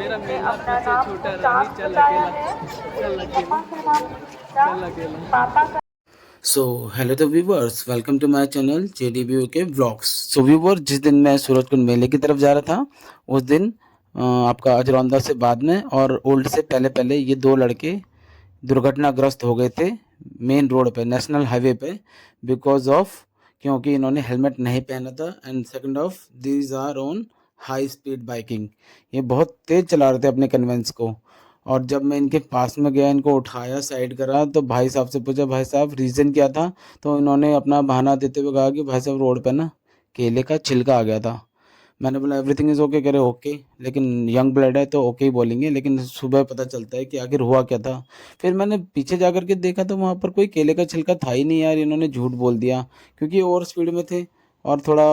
मेरा मेला पीछे छूटा रहा नहीं, चल अकेला, चल अकेला, चल अकेला। So hello the viewers, welcome to my channel JDBU के व्लॉग्स। सो व्यूवर, जिस दिन मैं सूरजकुंड मेले की तरफ जा रहा था उस दिन आपका अजरौंदा से बाद में और ओल्ड से पहले पहले ये दो लड़के दुर्घटनाग्रस्त हो गए थे मेन रोड पे, नेशनल हाईवे पे, बिकॉज ऑफ क्योंकि इन्होंने हेलमेट नहीं पहना था and second of these are on high speed biking. ये बहुत तेज़ चला रहे थे अपने कन्वेंस को। और जब मैं इनके पास में गया, इनको उठाया, साइड करा, तो भाई साहब से पूछा भाई साहब रीज़न क्या था, तो इन्होंने अपना बहाना देते हुए कहा कि भाई साहब रोड पे ना केले का छिलका आ गया था। मैंने बोला एवरीथिंग इज़ ओके, कह रहे ओके, लेकिन यंग ब्लड है तो ओके ही बोलेंगे, लेकिन सुबह पता चलता है कि आखिर हुआ क्या था। फिर मैंने पीछे जा कर के देखा तो वहाँ पर कोई केले का छिलका था ही नहीं यार, इन्होंने झूठ बोल दिया क्योंकि ओवर स्पीड में थे और थोड़ा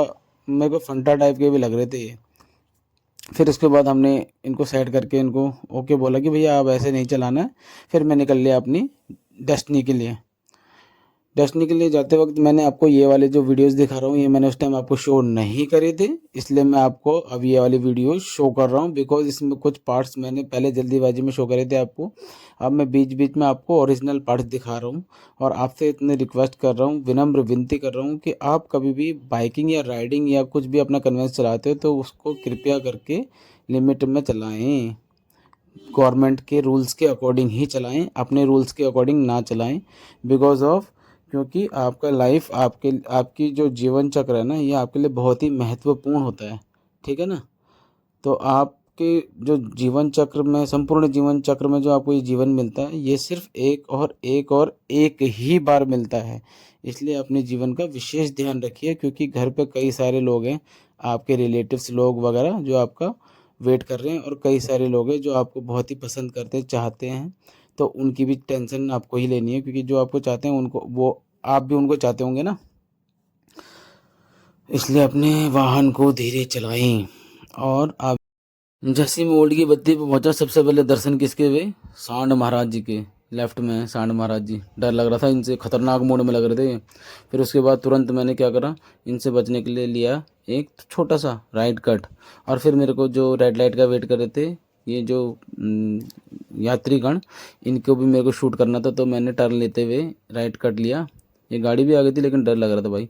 मेरे को फंटा टाइप के भी लग रहे थे ये। फिर उसके बाद हमने इनको साइड करके इनको ओके बोला कि भैया आप ऐसे नहीं चलाना है। फिर मैं निकल लिया अपनी डेस्टिनी के लिए। डेस्टिनी के लिए जाते वक्त मैंने आपको ये वाले जो वीडियोस दिखा रहा हूँ, ये मैंने उस टाइम आपको शो नहीं करे थे, इसलिए मैं आपको अब ये वाली वीडियो शो कर रहा हूँ, बिकॉज इसमें कुछ पार्ट्स मैंने पहले जल्दीबाजी में शो करे थे आपको। अब मैं बीच बीच में आपको ओरिजिनल पार्ट्स दिखा रहा हूँ और आपसे इतने रिक्वेस्ट कर रहा हूँ, विनम्र विनती कर रहा हूँ कि आप कभी भी बाइकिंग या राइडिंग या कुछ भी अपना कन्वेंस चलाते हो तो उसको कृपया करके लिमिट में चलाएँ। गवर्नमेंट के रूल्स के अकॉर्डिंग ही चलाएं, अपने रूल्स के अकॉर्डिंग ना चलाएं, बिकॉज ऑफ क्योंकि आपका लाइफ आपकी जो जीवन चक्र है ना, ये आपके लिए बहुत ही महत्वपूर्ण होता है, ठीक है ना। तो आपके जो जीवन चक्र में, संपूर्ण जीवन चक्र में जो आपको ये जीवन मिलता है, ये सिर्फ एक ही बार मिलता है। इसलिए अपने जीवन का विशेष ध्यान रखिए, क्योंकि घर पे कई सारे लोग हैं, आपके रिलेटिव्स लोग वगैरह जो आपका वेट कर रहे हैं, और कई सारे लोग हैं जो आपको बहुत ही पसंद करते हैं, चाहते हैं। तो उनकी भी टेंशन आपको ही लेनी है, क्योंकि जो आपको चाहते हैं उनको, वो आप भी उनको चाहते होंगे ना। इसलिए अपने वाहन को धीरे चलाएं। और आप जैसे ही मैं ओल्ड की बत्ती पे पहुंचा, सबसे पहले दर्शन किसके हुए? सांड महाराज जी के। लेफ्ट में है सांड महाराज जी। डर लग रहा था इनसे, खतरनाक मोड में लग रहे थे। फिर उसके बाद तुरंत मैंने क्या करा, इनसे बचने के लिए लिया एक छोटा सा राइट कट। और फिर मेरे को जो रेड लाइट का वेट कर रहे थे, ये जो यात्रीगण, इनको भी मेरे को शूट करना था, तो मैंने टर्न लेते हुए राइट कट लिया। ये गाड़ी भी आ गई थी लेकिन डर लग रहा था भाई।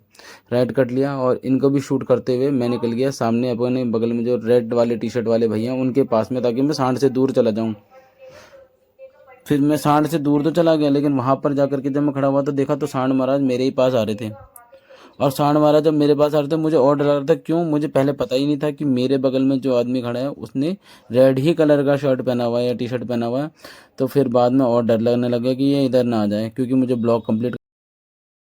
राइट कट लिया और इनको भी शूट करते हुए मैं निकल गया सामने अपने बगल में जो रेड वाले टी शर्ट वाले भैया, उनके पास में, ताकि मैं सांड से दूर चला जाऊं। फिर मैं सांड से दूर तो चला गया, लेकिन वहां पर जाकर के जब मैं खड़ा हुआ तो देखा तो सांड महाराज मेरे ही पास आ रहे थे। और सांड महाराज जब मेरे पास आ रहे थे, मुझे और डर लग रहा था। क्यों? मुझे पहले पता ही नहीं था कि मेरे बगल में जो आदमी खड़ा है उसने रेड ही कलर का शर्ट पहना हुआ है या टी शर्ट पहना हुआ है। तो फिर बाद में और डर लगने लगा कि ये इधर ना आ जाए, क्योंकि मुझे ब्लॉक कंप्लीट।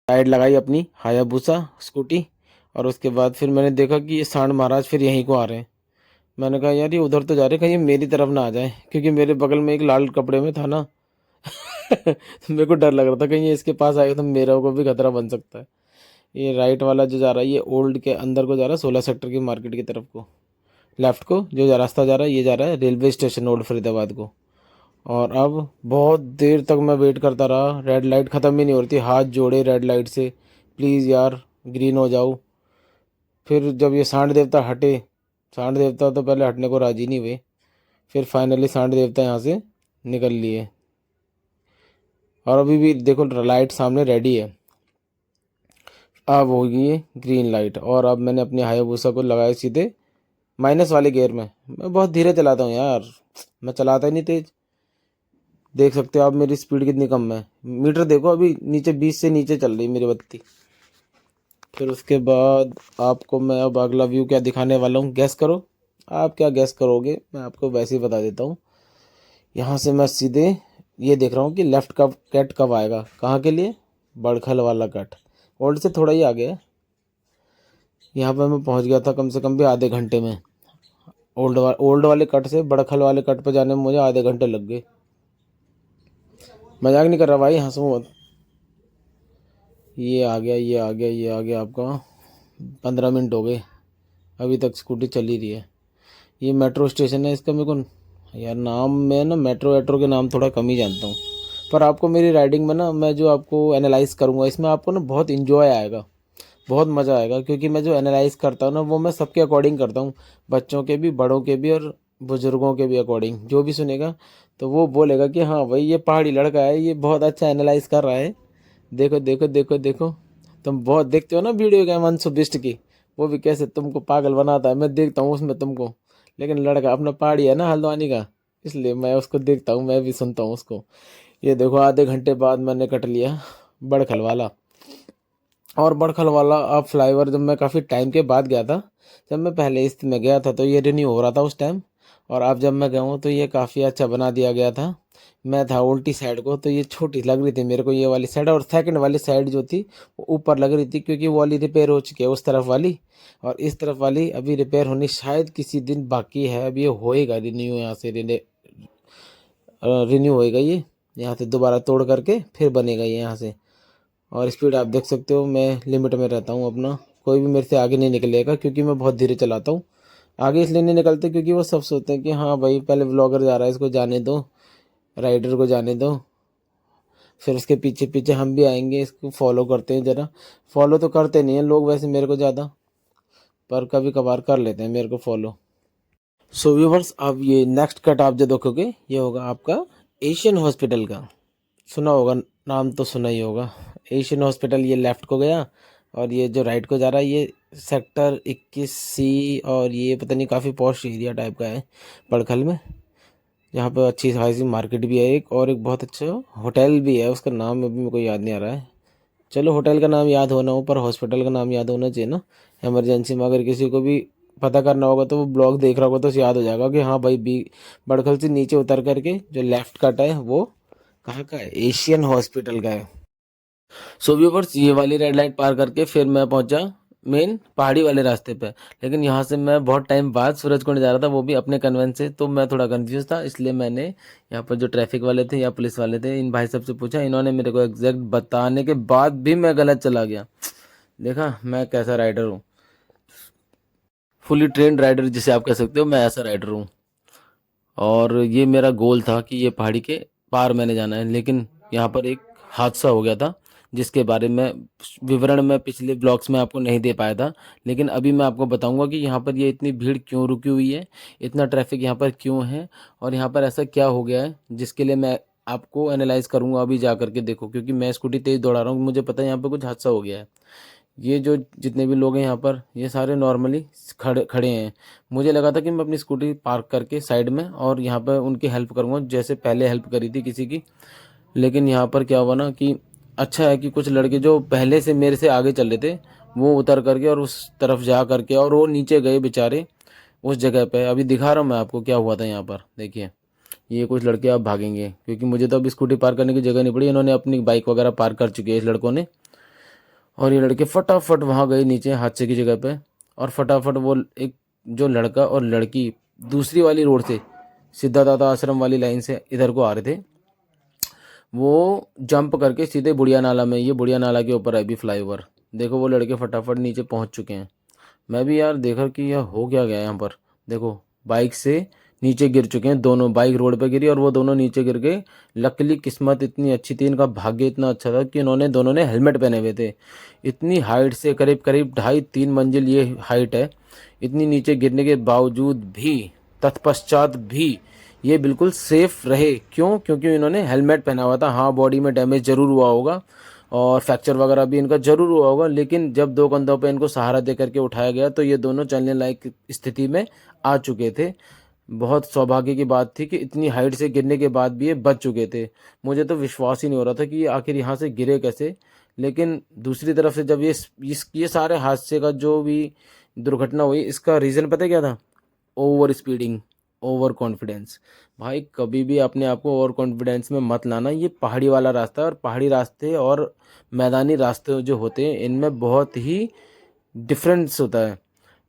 साइड लगाई अपनी हायाबुसा स्कूटी, और उसके बाद फिर मैंने देखा कि ये सांड महाराज फिर यहीं को आ रहे हैं। मैंने कहा यार ये उधर तो जा रहे, कहीं ये मेरी तरफ ना आ जाए, क्योंकि मेरे बगल में एक लाल कपड़े में था ना। तो मेरे को डर लग रहा था कहीं ये इसके पास आएगा तो मेरा को भी खतरा बन सकता है। ये राइट वाला जो जा रहा है, ये ओल्ड के अंदर को जा रहा है, 16 सेक्टर की मार्केट की तरफ को। लेफ्ट को जो रास्ता जा रहा है, ये जा रहा है रेलवे स्टेशन ओल्ड फरीदाबाद को। और अब बहुत देर तक मैं वेट करता रहा, रेड लाइट ख़त्म ही नहीं हो रही थी, हाथ जोड़े रेड लाइट से, प्लीज़ यार ग्रीन हो जाओ। फिर जब ये सांड देवता हटे, सांड देवता तो पहले हटने को राजी नहीं हुए, फिर फाइनली सांड देवता यहाँ से निकल लिए। और अभी भी देखो लाइट सामने रेडी है। अब होगी ये ग्रीन लाइट, और अब मैंने अपने हायाबुसा को लगाया सीधे माइनस वाले गियर में। मैं बहुत धीरे चलाता हूँ यार, मैं चलाता ही नहीं तेज। देख सकते हो आप मेरी स्पीड कितनी कम है। मीटर देखो अभी नीचे 20 से नीचे चल रही मेरी बत्ती। फिर उसके बाद आपको मैं अब अगला व्यू क्या दिखाने वाला हूँ, गैस करो। आप क्या गैस करोगे, मैं आपको वैसे ही बता देता हूँ। यहाँ से मैं सीधे ये देख रहा हूँ कि लेफ्ट का कट कब आएगा, कहाँ के लिए? बड़खल वाला कट। ओल्ड से थोड़ा ही आगे है। यहाँ पर मैं पहुँच गया था कम से कम भी आधे घंटे में। ओल्ड वाले कट से बड़खल वाले कट पर जाने में मुझे आधे घंटे लग गए। मजाक नहीं कर रहा भाई, हंसो मत। ये आ गया, ये आ गया, ये आ गया। आपका 15 मिनट हो गए, अभी तक स्कूटी चल ही रही है। ये मेट्रो स्टेशन है इसका। मेरे को यार नाम, मैं ना मेट्रो वेट्रो के नाम थोड़ा कम ही जानता हूँ, पर आपको मेरी राइडिंग में ना, मैं जो आपको एनालाइज करूँगा इसमें आपको ना बहुत इन्जॉय आएगा, बहुत मज़ा आएगा। क्योंकि मैं जो एनालाइज करता हूँ ना, वो मैं सबके अकॉर्डिंग करता हूँ, बच्चों के भी, बड़ों के भी, और बुजुर्गों के भी अकॉर्डिंग जो भी सुनेगा तो वो बोलेगा कि हाँ भाई ये पहाड़ी लड़का है, ये बहुत अच्छा एनालाइज कर रहा है। देखो देखो देखो देखो, तुम बहुत देखते हो ना वीडियो गेम अंशु बिष्ट की, वो भी कैसे तुमको पागल बनाता है, मैं देखता हूँ उसमें तुमको। लेकिन लड़का अपना पहाड़ी है ना हल्द्वानी का, इसलिए मैं उसको देखता हूँ, मैं भी सुनता हूँ उसको। ये देखो आधे घंटे बाद मैंने कट लिया बड़खल वाला। और बड़खल वाला अब फ्लाईओवर जब मैं काफ़ी टाइम के बाद गया था, जब मैं पहले इस में गया था तो ये रिन्यू हो रहा था उस टाइम, और अब जब मैं गया हूँ तो ये काफ़ी अच्छा बना दिया गया था। मैं था उल्टी साइड को, तो ये छोटी लग रही थी मेरे को ये वाली साइड, और सेकंड वाली साइड जो थी वो ऊपर लग रही थी, क्योंकि वो वाली रिपेयर हो चुकी है उस तरफ वाली, और इस तरफ वाली अभी रिपेयर होनी शायद किसी दिन बाकी है। अब ये होएगा रिन्यू, यहाँ से रिन्यू होएगा ये, यहाँ से दोबारा तोड़ करके फिर बनेगा ये यहाँ से। और स्पीड आप देख सकते हो, मैं लिमिट में रहता हूँ अपना, कोई भी मेरे से आगे नहीं निकलेगा, क्योंकि मैं बहुत धीरे चलाता हूँ। आगे इसलिए नहीं निकलते क्योंकि वो सब सोचते हैं कि हाँ भाई पहले व्लॉगर जा रहा है, इसको जाने दो, राइडर को जाने दो, फिर उसके पीछे पीछे हम भी आएंगे, इसको फॉलो करते हैं ज़रा। फॉलो तो करते नहीं हैं लोग वैसे मेरे को ज़्यादा, पर कभी कभार कर लेते हैं मेरे को फॉलो। सो व्यूवर्स, अब ये नेक्स्ट कट आप जो देखोगे ये होगा आपका एशियन हॉस्पिटल का। सुना होगा, नाम तो सुना ही होगा, एशियन हॉस्पिटल। ये लेफ़्ट को गया और ये जो राइट को जा रहा है ये सेक्टर 21C, और ये पता नहीं काफ़ी पॉश एरिया टाइप का है बड़खल में। यहाँ पे अच्छी खासी मार्केट भी है एक, और एक बहुत अच्छा होटल भी है, उसका नाम अभी मेरे को याद नहीं आ रहा है। चलो होटल का नाम याद होना हो, पर हॉस्पिटल का नाम याद होना चाहिए ना। इमरजेंसी में अगर किसी को भी पता करना होगा तो वो ब्लॉग देख रहा होगा तो उसे याद हो जाएगा कि हाँ भाई बी बड़खल से नीचे उतर करके जो लेफ़्ट कट है वो कहाँ का है, एशियन हॉस्पिटल का है। सो व्यूवर्स, ये वाली रेड लाइट पार करके फिर मैं पहुंचा मेन पहाड़ी वाले रास्ते पे। लेकिन यहाँ से मैं बहुत टाइम बाद सूरजकुंड जा रहा था, वो भी अपने कन्वेंस से, तो मैं थोड़ा कंफ्यूज था, इसलिए मैंने यहाँ पर जो ट्रैफिक वाले थे या पुलिस वाले थे इन भाई साहब से पूछा, इन्होंने मेरे को एग्जैक्ट बताने के बाद भी मैं गलत चला गया। देखा मैं कैसा राइडर हूँ, फुली ट्रेंड राइडर जिसे आप कह सकते हो, मैं ऐसा राइडर हूँ। और ये मेरा गोल था कि ये पहाड़ी के पार मैंने जाना है, लेकिन यहाँ पर एक हादसा हो गया था जिसके बारे में विवरण मैं पिछले ब्लॉग्स में आपको नहीं दे पाया था। लेकिन अभी मैं आपको बताऊंगा कि यहाँ पर ये इतनी भीड़ क्यों रुकी हुई है, इतना ट्रैफिक यहाँ पर क्यों है, और यहाँ पर ऐसा क्या हो गया है, जिसके लिए मैं आपको एनालाइज करूँगा अभी जा करके। देखो, क्योंकि मैं स्कूटी तेज़ दौड़ा रहा हूँ, मुझे पता है यहाँ पर कुछ हादसा हो गया है। ये जो जितने भी लोग हैं यहाँ पर ये सारे नॉर्मली खड़े खड़े हैं। मुझे लगा था कि मैं अपनी स्कूटी पार्क करके साइड में और यहाँ पर उनकी हेल्प करूँगा, जैसे पहले हेल्प करी थी किसी की। लेकिन यहाँ पर क्या हुआ ना कि अच्छा है कि कुछ लड़के जो पहले से मेरे से आगे चल रहे थे वो उतर करके और उस तरफ जा करके और वो नीचे गए बेचारे उस जगह पे। अभी दिखा रहा हूँ मैं आपको क्या हुआ था यहाँ पर, देखिए। ये कुछ लड़के अब भागेंगे क्योंकि मुझे तो अब स्कूटी पार्क करने की जगह नहीं पड़ी, इन्होंने अपनी बाइक वगैरह पार्क कर चुकी है इस लड़कों ने। और ये लड़के फटाफट वहाँ गए नीचे हादसे की जगह पे, और फटाफट वो एक जो लड़का और लड़की दूसरी वाली रोड से सिद्धादाता आश्रम वाली लाइन से इधर को आ रहे थे, वो जंप करके सीधे बुढ़िया नाला में, ये बुढ़िया नाला के ऊपर है अभी फ्लाईओवर। देखो वो लड़के फटाफट नीचे पहुँच चुके हैं। मैं भी यार देखा कि यह हो क्या गया यहाँ पर। देखो बाइक से नीचे गिर चुके हैं दोनों, बाइक रोड पे गिरी और वो दोनों नीचे गिर गए। लकीली किस्मत इतनी अच्छी थी, इनका भाग्य इतना अच्छा था कि इन्होंने दोनों ने हेलमेट पहने हुए थे। इतनी हाइट से करीब करीब 2.5-3 मंजिल ये हाइट है, इतनी नीचे गिरने के बावजूद भी तत्पश्चात भी ये बिल्कुल सेफ रहे। क्यों? क्योंकि इन्होंने हेलमेट पहना हुआ था। हाँ बॉडी में डैमेज जरूर हुआ होगा और फ्रैक्चर वगैरह भी इनका जरूर हुआ होगा, लेकिन जब दो कंधों पे इनको सहारा दे करके उठाया गया तो ये दोनों चलने लायक स्थिति में आ चुके थे। बहुत सौभाग्य की बात थी कि इतनी हाइट से गिरने के बाद भी ये बच चुके थे। मुझे तो विश्वास ही नहीं हो रहा था कि ये आखिर यहाँ से गिरे कैसे। लेकिन दूसरी तरफ से जब ये सारे हादसे का जो भी दुर्घटना हुई, इसका रीज़न पता है क्या था? Over speeding, over confidence. भाई कभी भी अपने आप को ओवर कॉन्फिडेंस में मत लाना। ये पहाड़ी वाला रास्ता है और पहाड़ी रास्ते और मैदानी रास्ते जो होते हैं इनमें बहुत ही डिफरेंस होता है।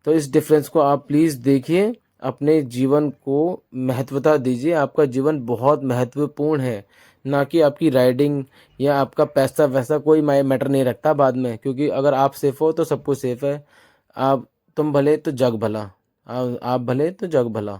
तो इस डिफरेंस को आप प्लीज़ देखिए, अपने जीवन को महत्वता दीजिए। आपका जीवन बहुत महत्वपूर्ण है, ना कि आपकी राइडिंग या आपका पैसा वैसा कोई मैटर नहीं रखता बाद में। क्योंकि अगर आप सेफ हो तो सब कुछ सेफ है। आप तुम भले तो जग भला, आप भले तो जग भला।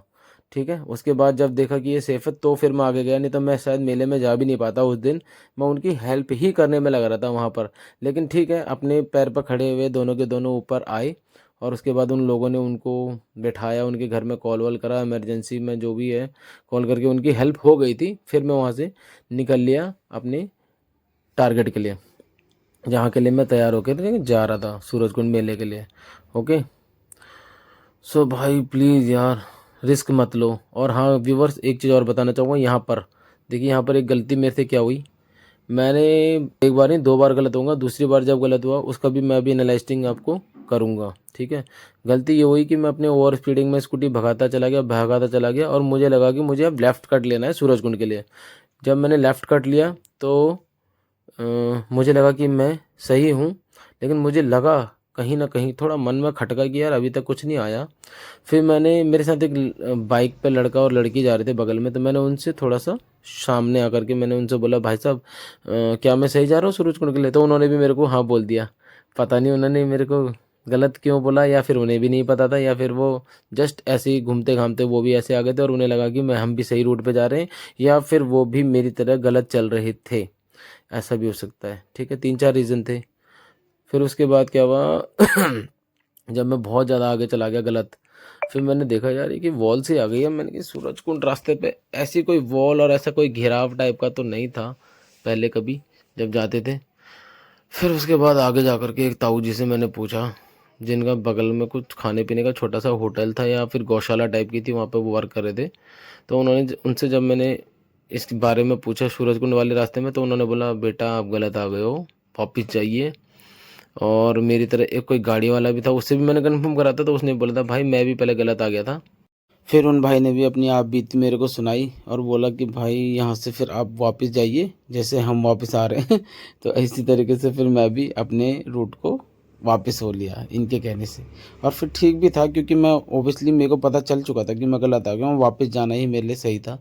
ठीक है, उसके बाद जब देखा कि ये सेफ है तो फिर मैं आगे गया, नहीं तो मैं शायद मेले में जा भी नहीं पाता। उस दिन मैं उनकी हेल्प ही करने में लगा रहा था वहाँ पर। लेकिन ठीक है, अपने पैर पर खड़े हुए दोनों के दोनों ऊपर आए और उसके बाद उन लोगों ने उनको बैठाया, उनके घर में कॉल वॉल करा, इमरजेंसी में जो भी है कॉल करके उनकी हेल्प हो गई थी। फिर मैं वहाँ से निकल लिया अपने टारगेट के लिए, जहाँ के लिए मैं तैयार होकर जा रहा था, सूरजकुंड मेले के लिए। ओके, सो भाई प्लीज़ यार रिस्क मत लो। और हाँ व्यूवर्स, एक चीज़ और बताना चाहूँगा यहाँ पर, देखिए यहाँ पर एक गलती मेरे से क्या हुई, मैंने एक बार नहीं 2 बार गलत होऊंगा, दूसरी बार जब गलत हुआ उसका भी मैं अभी एनालाइजिंग आपको करूँगा, ठीक है। गलती ये हुई कि मैं अपने ओवर स्पीडिंग में स्कूटी भगाता चला गया और मुझे लगा कि मुझे अब लेफ़्ट कट लेना है सूरजकुंड के लिए। जब मैंने लेफ़्ट कट लिया तो मुझे लगा कि मैं सही हूँ, लेकिन मुझे लगा कहीं ना कहीं थोड़ा मन में खटका कि यार अभी तक कुछ नहीं आया। फिर मैंने, मेरे साथ एक बाइक पे लड़का और लड़की जा रहे थे बगल में, तो मैंने उनसे थोड़ा सा सामने आकर के मैंने उनसे बोला, भाई साहब क्या मैं सही जा रहा हूँ सूरजकुंड के लिए? तो उन्होंने भी मेरे को हाँ बोल दिया। पता नहीं उन्होंने मेरे को गलत क्यों बोला, या फिर उन्हें भी नहीं पता था, या फिर वो जस्ट ऐसे ही घूमते घामते वो भी ऐसे आ गए थे और उन्हें लगा कि हम भी सही रूट पे जा रहे हैं, या फिर वो भी मेरी तरह गलत चल रहे थे, ऐसा भी हो सकता है, ठीक है। 3-4 रीज़न थे। फिर उसके बाद क्या हुआ जब मैं बहुत ज़्यादा आगे चला गया गलत, फिर मैंने देखा यार ये कि वॉल से आ गई है। मैंने कि सूरजकुंड रास्ते पे ऐसी कोई वॉल और ऐसा कोई घेराव टाइप का तो नहीं था पहले कभी जब जाते थे। फिर उसके बाद आगे जा कर के एक ताऊ जी से मैंने पूछा, जिनका बगल में कुछ खाने पीने का छोटा सा होटल था या फिर गौशाला टाइप की थी, वहाँ पे वो वर्क कर रहे थे। तो उनसे जब मैंने इस बारे में पूछा सूरजकुंड वाले रास्ते में, तो उन्होंने बोला बेटा आप गलत आ गए हो, वापस जाइए। और मेरी तरह एक कोई गाड़ी वाला भी था, उससे भी मैंने कंफर्म करा था, तो उसने बोला था भाई मैं भी पहले गलत आ गया था। फिर उन भाई ने भी अपनी आप बीती मेरे को सुनाई और बोला कि भाई यहाँ से फिर आप वापस जाइए जैसे हम वापस आ रहे हैं। तो इसी तरीके से फिर मैं भी अपने रूट को वापस हो लिया इनके कहने से। और फिर ठीक भी था, क्योंकि मैं ओबियसली मेरे को पता चल चुका था कि मैं गलत आ गया हूँ, वापस जाना ही मेरे लिए सही था।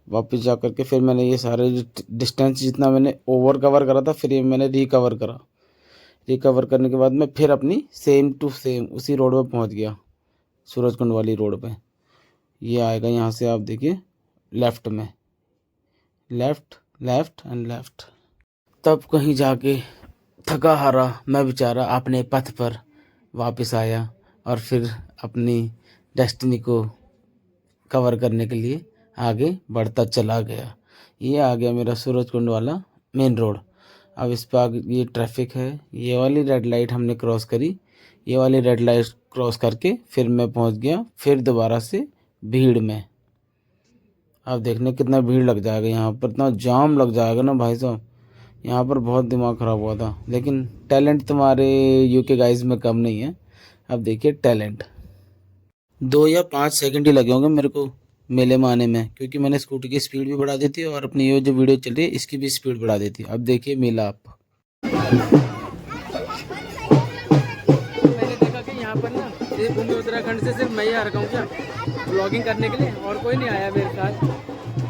वापस जा कर के फिर मैंने ये सारे डिस्टेंस जितना मैंने ओवर कवर करा था, फिर ये मैंने रिकवर करा। रिकवर करने के बाद मैं फिर अपनी सेम टू सेम उसी रोड पे पहुंच गया, सूरजकुंड वाली रोड पे। ये आएगा यहाँ से, आप देखिए लेफ़्ट में, लेफ़्ट लेफ़्ट एंड लेफ़्ट। तब कहीं जाके थका हारा मैं बेचारा अपने पथ पर वापस आया और फिर अपनी डेस्टिनी को कवर करने के लिए आगे बढ़ता चला गया। ये आ गया मेरा सूरजकुंड वाला मेन रोड। अब इस पर आगे ये ट्रैफिक है, ये वाली रेड लाइट हमने क्रॉस करी, ये वाली रेड लाइट क्रॉस करके फिर मैं पहुंच गया फिर दोबारा से भीड़ में। अब देखने कितना भीड़ लग जाएगा यहाँ पर, इतना जाम लग जाएगा ना भाई साहब, यहाँ पर बहुत दिमाग ख़राब हुआ था। लेकिन टैलेंट तुम्हारे यूके गाइज में कम नहीं है। अब देखिए टैलेंट, 2 या 5 सेकंड ही लगे होंगे मेरे को मेले में आने में, क्योंकि मैंने स्कूटी की स्पीड भी बढ़ा दी थी और अपनी ये जो वीडियो चल रही है इसकी भी स्पीड बढ़ा दी थी। अब देखिए मेला आप। मैंने देखा कि यहाँ पर ना देवभूमि उत्तराखंड से सिर्फ मैं ही आ रखा हूँ क्या ब्लॉगिंग करने के लिए, और कोई नहीं आया मेरे साथ।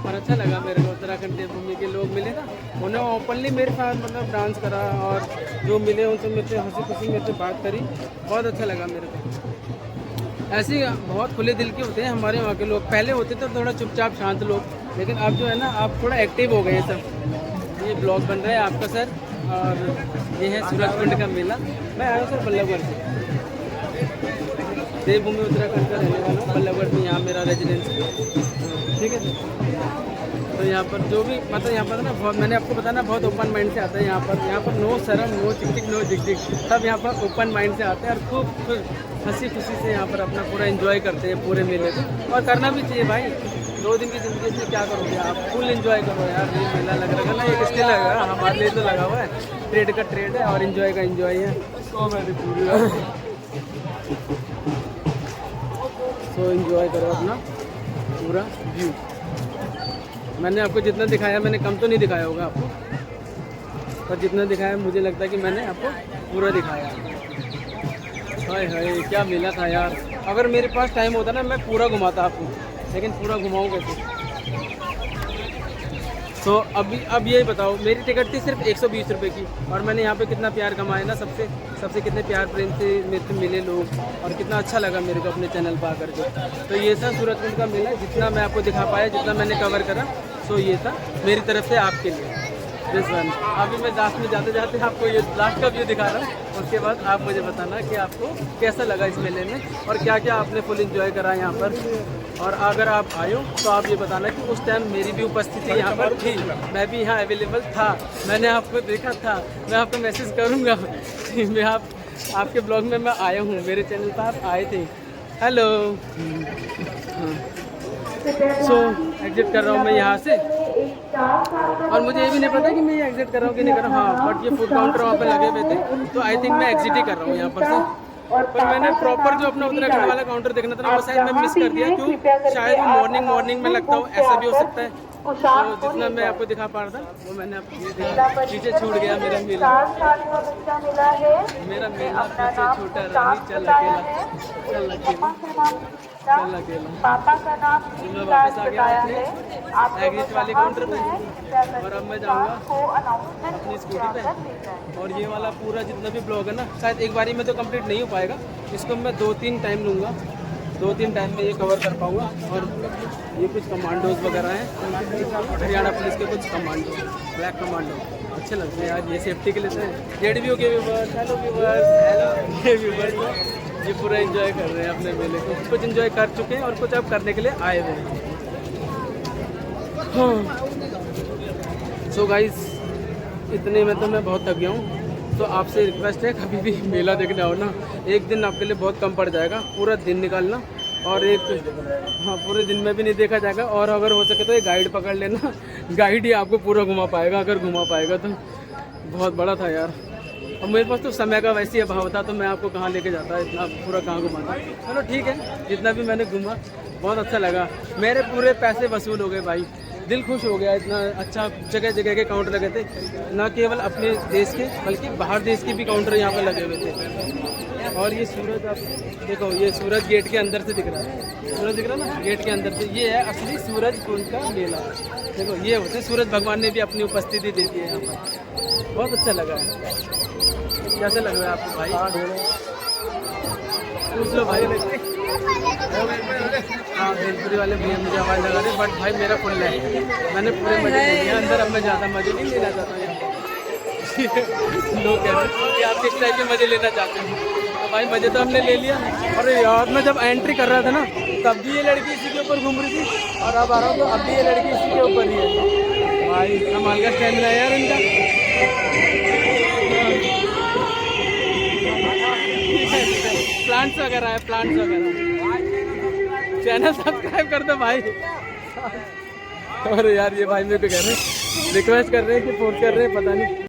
और अच्छा लगा मेरे को, उत्तराखंड देवभूमि के लोग मिले ना, उन्होंने ओपनली मेरे साथ मतलब डांस करा, और जो मिले उनसे मेरे से हंसी खुशी मेरे से बात करी, बहुत अच्छा लगा मेरे को। ऐसे ही बहुत खुले दिल के होते हैं हमारे वहाँ के लोग। पहले होते थे थोड़ा चुपचाप शांत लोग, लेकिन अब जो है ना आप थोड़ा एक्टिव हो गए हैं सब। ये ब्लॉग बन रहा है आपका सर, और ये है सूरजकुंड का मेला। मैं आया हूँ सर बल्लभगढ़ से, देवभूमि उत्तराखंड का रहने वाला हूँ। बल्लभगढ़ में यहाँ मेरा रेजिडेंस है, ठीक है सर। तो यहाँ पर जो भी मतलब यहाँ पर ना बहुत, मैंने आपको बताया ना, बहुत ओपन माइंड से आता है यहाँ पर नो शर्म, नो चिक नो झिक, सब यहाँ पर ओपन माइंड से आते हैं और खूब हंसी खुशी से यहाँ पर अपना पूरा एंजॉय करते हैं पूरे मेले को। और करना भी चाहिए भाई, 2 दिन की ज़िंदगी से क्या करोगे आप, फुल एंजॉय करो यार। ये मेला लग रहा है ना, एक स्टे लगा है हमारे लिए तो लगा हुआ है, ट्रेड का ट्रेड है और एंजॉय का एंजॉय है। सो एंजॉय करो अपना पूरा व्यू। मैंने आपको जितना दिखाया, मैंने कम तो नहीं दिखाया होगा आपको, पर जितना दिखाया मुझे लगता है कि मैंने आपको पूरा दिखाया। हाय हाय क्या मेला था यार। अगर मेरे पास टाइम होता ना मैं पूरा घुमाता आपको, लेकिन पूरा घुमाऊँ कैसे। तो अब यही बताओ, मेरी टिकट थी सिर्फ 120 रुपये की, और मैंने यहाँ पे कितना प्यार कमाया ना, सबसे कितने प्यार प्रेम से मेरे से मिले लोग, और कितना अच्छा लगा मेरे को अपने चैनल पर आकर के। तो ये था सूरजकुंड का मेला, जितना मैं आपको दिखा पाया, जितना मैंने कवर करा, सो ये था मेरी तरफ से आपके लिए। This one. अभी मैं लास्ट में जाते जाते आपको ये लास्ट का व्यू दिखा रहा हूँ, उसके बाद आप मुझे बताना कि आपको कैसा लगा इस मेले में और क्या क्या आपने फुल एंजॉय करा यहाँ पर। और अगर आप आए हो तो आप ये बताना कि उस टाइम मेरी भी उपस्थिति यहाँ पर थी, मैं भी यहाँ अवेलेबल था, मैंने आपको देखा था, मैं आपको मैसेज करूँगा। मैं आपके ब्लॉग में मैं आया हूँ, मेरे चैनल पर आप आए थे। हेलो। सो एग्जिट कर रहा हूँ मैं यहाँ से, और मुझे ये भी नहीं पता कि मैं ये एग्जिट कर रहा हूँ कि नहीं कर रहा हूँ। हाँ, बट ये फूड काउंटर वहाँ पे लगे हुए थे, तो आई थिंक मैं एग्जिट ही कर रहा हूँ यहाँ पर से। पर मैंने प्रॉपर जो अपना उत्तराखंड वाला काउंटर देखना था ना, वो शायद मैं मिस कर दिया। क्यों? शायद वो मॉर्निंग में लगता हो, ऐसा भी हो सकता है। तो जितना मैं आपको दिखा पा रहा था वो मैंने आपको ये देखा, पीछे छूट गया मेरा मेला। मेरा मेला पीछे छूटा रहा, चल अकेला, चल अकेला, चल अकेला। तो मैं वापस आ गया अपने एग्जिट वाले काउंटर पे, और अब मैं जाऊँगा अपनी स्कूटी पे। और ये वाला पूरा जितना भी ब्लॉग है ना, शायद एक बारी में तो कंप्लीट नहीं हो पाएगा, इसको मैं 2-3 टाइम लूँगा, 2-3 टाइम में ये कवर कर पाऊँगा। और ये कुछ कमांडोज वगैरह हैं, हरियाणा पुलिस के कुछ कमांडो, ब्लैक कमांडो अच्छे लगते हैं यार, ये सेफ्टी के लिए हैं। जेडबीओ के व्यूवर्स, हेलो व्यूवर्स, हेलो ये व्यूवर्स, ये पूरा एंजॉय कर रहे हैं अपने मेले को, कुछ एंजॉय कर चुके हैं और कुछ अब करने के लिए आए हुए हैं। सो गाइस, इतने में तो मैं बहुत थक गया हूँ। तो आपसे रिक्वेस्ट है, कभी भी मेला देखने आओ ना, एक दिन आपके लिए बहुत कम पड़ जाएगा, पूरा दिन निकालना। और एक हाँ, पूरे दिन में भी नहीं देखा जाएगा। और अगर हो सके तो एक गाइड पकड़ लेना, गाइड ही आपको पूरा घुमा पाएगा, अगर घुमा पाएगा तो। बहुत बड़ा था यार, और मेरे पास तो समय का वैसे ही अभाव था, तो मैं आपको कहाँ लेके जाता, इतना पूरा कहाँ घुमाता। चलो ठीक है, जितना भी मैंने घूमा बहुत अच्छा लगा, मेरे पूरे पैसे वसूल हो गए भाई, दिल खुश हो गया। इतना अच्छा जगह जगह के काउंटर लगे थे, ना केवल अपने देश के बल्कि बाहर देश के भी काउंटर यहाँ पर लगे हुए थे। और ये सूरज आप देखो, ये सूरज गेट के अंदर से दिख रहा है, सूरज दिख रहा है ना गेट के अंदर से, ये है असली सूरज कुंड का मेला। देखो ये होते हैं, सूरज भगवान ने भी अपनी उपस्थिति दी थी यहाँ पर, बहुत अच्छा लगा है। कैसे लग रहा है आपको भाई? पूछ लो भाई। हाँ, भेलपुरी वाले भैया मुझे आवाज़ लगा रहे, बट भाई मेरा फुल है, मैंने पूरे मजे ले लिए अंदर, अब मैं ज़्यादा मजे नहीं लेना चाहता हूँ यहाँ। लोग कह रहे हैं कि आप किस टाइप के मजे लेना चाहते हैं, तो भाई मजे तो हमने ले लिया। और यार मैं जब एंट्री कर रहा था ना, तब भी ये लड़की इसी के ऊपर घूम रही थी, और अब आ रहा हूँ तो अब भी ये लड़की इसी के ऊपर ही है। भाई कमाल का स्टैमिना है यार इनका। प्लांट्स वगैरह है, प्लांट्स वगैरह। चैनल सब्सक्राइब कर दो भाई। और यार ये भाई मेरे को कह रहे हैं, रिक्वेस्ट कर रहे हैं कि फोर्स कर रहे हैं, पता नहीं।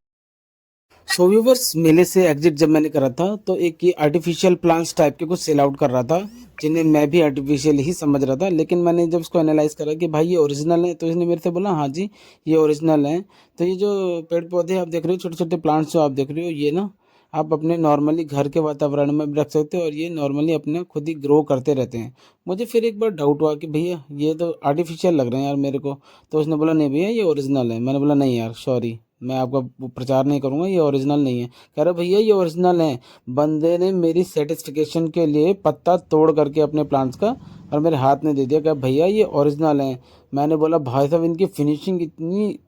सो व्यूवर्स, मेले से एग्जिट जब मैंने करा था तो एक ये आर्टिफिशियल प्लांट्स टाइप के कुछ सेल आउट कर रहा था, जिन्हें मैं भी आर्टिफिशियल ही समझ रहा था। लेकिन मैंने जब उसको एनालाइज करा कि भाई ये ओरिजिनल है, तो इसने मेरे से बोला हाँ जी ये ओरिजिनल है। तो ये जो पेड़ पौधे आप देख रहे हो, छोटे छोटे प्लांट्स जो आप देख रहे हो, ये ना आप अपने नॉर्मली घर के वातावरण में भी रख सकते हो, और ये नॉर्मली अपने खुद ही ग्रो करते रहते हैं। मुझे फिर एक बार डाउट हुआ कि भैया ये तो आर्टिफिशियल लग रहे हैं यार मेरे को। तो उसने बोला नहीं भैया ये ओरिजिनल है। मैंने बोला नहीं यार सॉरी, मैं आपका प्रचार नहीं करूँगा, ये ओरिजिनल नहीं है। कह रहा भैया ये ओरिजिनल है। बंदे ने मेरी सेटिस्फिकेशन के लिए पत्ता तोड़ करके अपने प्लांट्स का और मेरे हाथ में दे दिया, क्या भैया ये ओरिजिनल है। मैंने बोला भाई साहब इनकी फिनिशिंग इतनी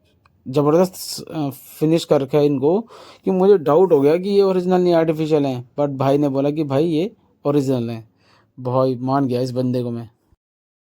ज़बरदस्त फिनिश कर रखा है इनको कि मुझे डाउट हो गया कि ये ओरिजिनल नहीं आर्टिफिशियल है। बट भाई ने बोला कि भाई ये ओरिजिनल है। भाई मान गया इस बंदे को मैं।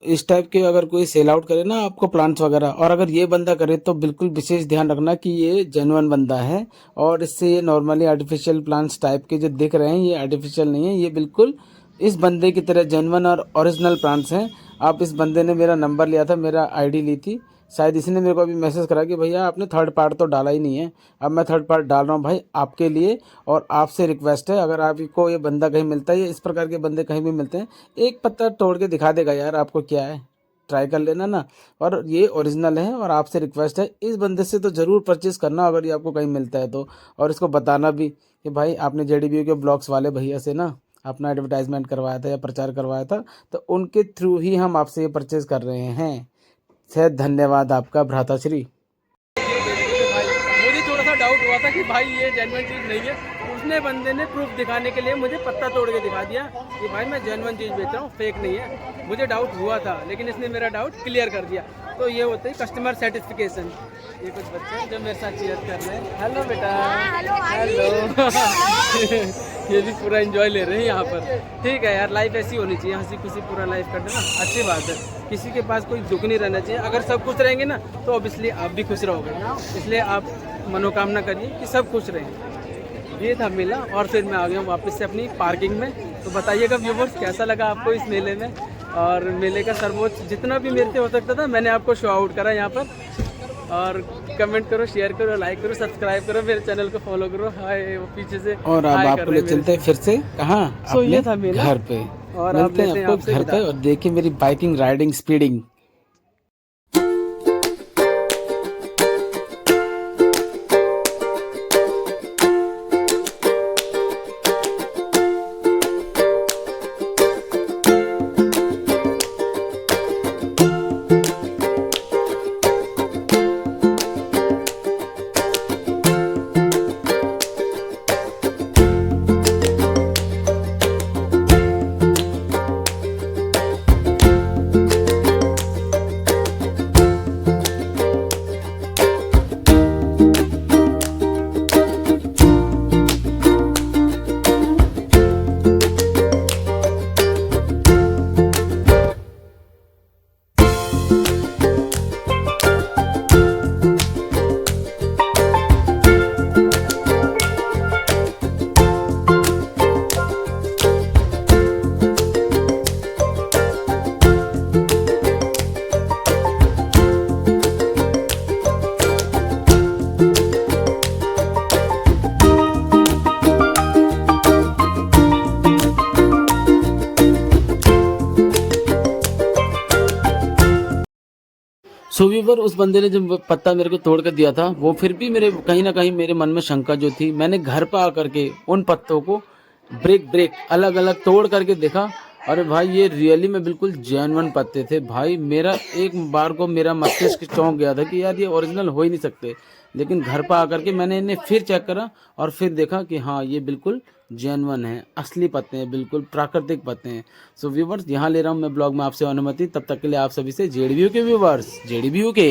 इस टाइप के अगर कोई सेल आउट करे ना आपको प्लांट्स वगैरह, और अगर ये बंदा करे तो बिल्कुल विशेष ध्यान रखना कि ये जेन्युइन बंदा है। और इससे ये नॉर्मली आर्टिफिशियल प्लांट्स टाइप के जो दिख रहे हैं ये आर्टिफिशियल नहीं है, ये बिल्कुल इस बंदे की तरह जेन्युइन और ओरिजिनल प्लांट्स हैं। आप इस बंदे ने मेरा नंबर लिया था, मेरा आईडी ली थी, शायद इसने मेरे को अभी मैसेज करा कि भैया आपने थर्ड पार्ट तो डाला ही नहीं है। अब मैं थर्ड पार्ट डाल रहा हूँ भाई आपके लिए, और आपसे रिक्वेस्ट है अगर आपको ये बंदा कहीं मिलता है या इस प्रकार के बंदे कहीं भी मिलते हैं, एक पत्ता तोड़ के दिखा देगा यार, आपको क्या है, ट्राई कर लेना ना। और ये ओरिजिनल है, और आपसे रिक्वेस्ट है इस बंदे से तो ज़रूर परचेज़ करना अगर ये आपको कहीं मिलता है तो। और इसको बताना भी कि भाई आपने जेडीबी के ब्लॉग्स वाले भैया से ना अपना एडवर्टाइजमेंट करवाया था या प्रचार करवाया था, तो उनके थ्रू ही हम आपसे ये परचेज़ कर रहे हैं। शायद धन्यवाद आपका भ्राताश्री। मुझे थोड़ा सा डाउट हुआ था कि भाई ये जेन्युइन चीज़ नहीं है, उसने बंदे ने प्रूफ दिखाने के लिए मुझे पत्ता तोड़ के दिखा दिया कि भाई मैं जेन्युइन चीज़ बेच रहा हूँ, फेक नहीं है। मुझे डाउट हुआ था लेकिन इसने मेरा डाउट क्लियर कर दिया। तो ये होता है कस्टमर सेटिस्फिकेशन। ये कुछ बच्चे जो मेरे साथ चीयर कर रहे हैं। हेलो बेटा, हेलो। ये भी पूरा एंजॉय ले रहे हैं यहाँ पर। ठीक है यार, लाइफ ऐसी होनी चाहिए, हंसी खुशी पूरा लाइफ कटना ना, अच्छी बात है। किसी के पास कोई दुख नहीं रहना चाहिए। अगर सब खुश रहेंगे ना तो ऑब्वियसली आप भी खुश रहोगे, इसलिए आप मनोकामना करिए कि सब खुश रहें। ये था मेला और फिर मैं आ गया हूँ वापस से अपनी पार्किंग में। तो बताइएगा व्यूवर्स कैसा लगा आपको इस मेले में, और मेले का सर्वोच्च जितना भी मेरे से हो सकता था मैंने आपको शो आउट करा यहाँ पर। और कमेंट करो, शेयर करो, लाइक करो, सब्सक्राइब करो, मेरे चैनल को फॉलो करो। हाय, वो पीछे से और अब हाय कर आपको रहे ले हैं चलते हैं फिर से कहाँ, सो ये अपने था मेला। घर पे। और आप मिलते लेते हैं हैं आपको आपसे घर विदा। पे, और देखिए मेरी बाइकिंग, राइडिंग, स्पीडिंग। सो व्यूवर, उस बंदे ने जब पत्ता मेरे को तोड़ कर दिया था, वो फिर भी मेरे कहीं ना कहीं मेरे मन में शंका जो थी, मैंने घर पर आकर के उन पत्तों को ब्रेक अलग अलग तोड़ करके देखा। अरे भाई, ये रियली में बिल्कुल जेन्युइन पत्ते थे भाई। मेरा एक बार को मेरा मस्तिष्क चौंक गया था कि यार ये ओरिजिनल हो ही नहीं सकते। लेकिन घर पर आकर के मैंने इन्हें फिर चेक करा और फिर देखा कि हाँ, ये बिल्कुल जेन्युइन है, असली पत्ते हैं, बिल्कुल प्राकृतिक पत्ते हैं। सो व्यूवर्स, यहाँ ले रहा हूँ मैं ब्लॉग में आपसे अनुमति। तब तक के लिए आप सभी से जेडीबीयू के व्यूवर्स, जेडीबीयू के